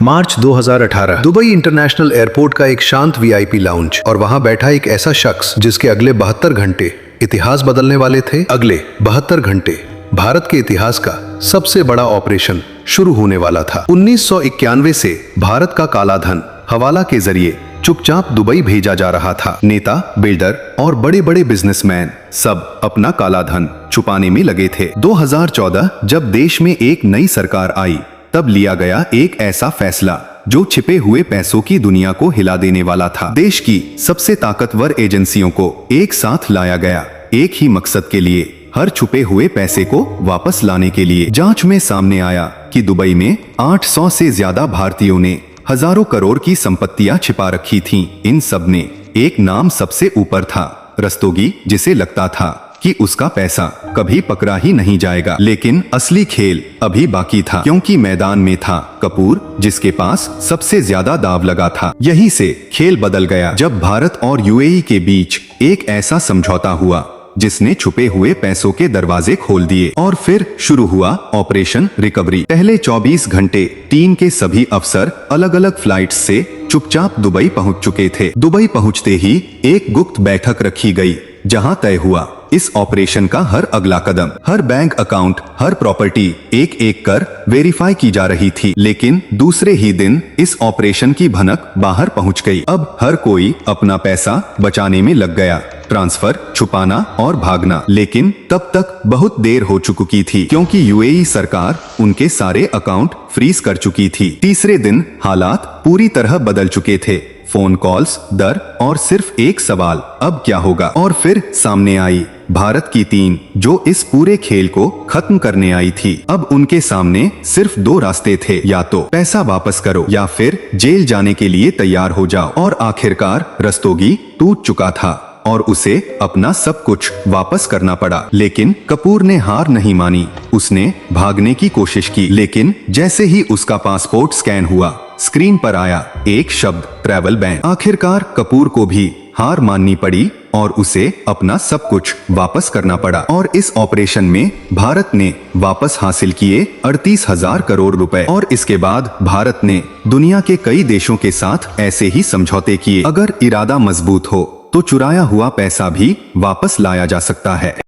मार्च 2018 Dubai international airport का एक शांत वीआईपी लाउंज और वहां बैठा एक ऐसा शख्स जिसके अगले 72 घंटे इतिहास बदलने वाले थे। अगले 72 घंटे भारत के इतिहास का सबसे बड़ा ऑपरेशन शुरू होने वाला था। 1991 से भारत का काला धन हवाला के जरिए चुपचाप दुबई भेजा जा रहा था। नेता, बिल्डर और बड़े बड़े बिजनेसमैन सब अपना काला धन छुपाने में लगे थे। 2014 जब देश में एक नई सरकार आई तब लिया गया एक ऐसा फैसला जो छिपे हुए पैसों की दुनिया को हिला देने वाला था। देश की सबसे ताकतवर एजेंसियों को एक साथ लाया गया एक ही मकसद के लिए, हर छुपे हुए पैसे को वापस लाने के लिए। जांच में सामने आया कि दुबई में 800 से ज्यादा भारतीयों ने हजारों करोड़ की संपत्तियां छिपा रखी थीं। इन सब में एक नाम सबसे ऊपर था, रस्तोगी, जिसे लगता था कि उसका पैसा कभी पकड़ा ही नहीं जाएगा। लेकिन असली खेल अभी बाकी था, क्योंकि मैदान में था कपूर, जिसके पास सबसे ज्यादा दाव लगा था। यही से खेल बदल गया जब भारत और यूएई के बीच एक ऐसा समझौता हुआ जिसने छुपे हुए पैसों के दरवाजे खोल दिए। और फिर शुरू हुआ ऑपरेशन रिकवरी। पहले 24 घंटे टीम के सभी अफसर अलग अलग फ्लाइट्स से चुपचाप दुबई पहुंच चुके थे। दुबई पहुंचते ही एक गुप्त बैठक रखी गई जहां तय हुआ इस ऑपरेशन का हर अगला कदम। हर बैंक अकाउंट, हर प्रॉपर्टी एक एक कर वेरीफाई की जा रही थी। लेकिन दूसरे ही दिन इस ऑपरेशन की भनक बाहर पहुंच गई। अब हर कोई अपना पैसा बचाने में लग गया, ट्रांसफर, छुपाना और भागना। लेकिन तब तक बहुत देर हो चुकी थी, क्योंकि यूएई सरकार उनके सारे अकाउंट फ्रीज कर चुकी थी। तीसरे दिन हालात पूरी तरह बदल चुके थे। फोन कॉल्स, डर और सिर्फ एक सवाल, अब क्या होगा। और फिर सामने आई भारत की टीम जो इस पूरे खेल को खत्म करने आई थी। अब उनके सामने सिर्फ दो रास्ते थे, या तो पैसा वापस करो या फिर जेल जाने के लिए तैयार हो जाओ। और आखिरकार रस्तोगी टूट चुका था और उसे अपना सब कुछ वापस करना पड़ा। लेकिन कपूर ने हार नहीं मानी, उसने भागने की कोशिश की। लेकिन जैसे ही उसका पासपोर्ट स्कैन हुआ, स्क्रीन पर आया एक शब्द, ट्रैवल बैन। आखिरकार कपूर को भी हार माननी पड़ी और उसे अपना सब कुछ वापस करना पड़ा। और इस ऑपरेशन में भारत ने वापस हासिल किए 38,000 करोड़ रुपए। और इसके बाद भारत ने दुनिया के कई देशों के साथ ऐसे ही समझौते किए। अगर इरादा मजबूत हो तो चुराया हुआ पैसा भी वापस लाया जा सकता है।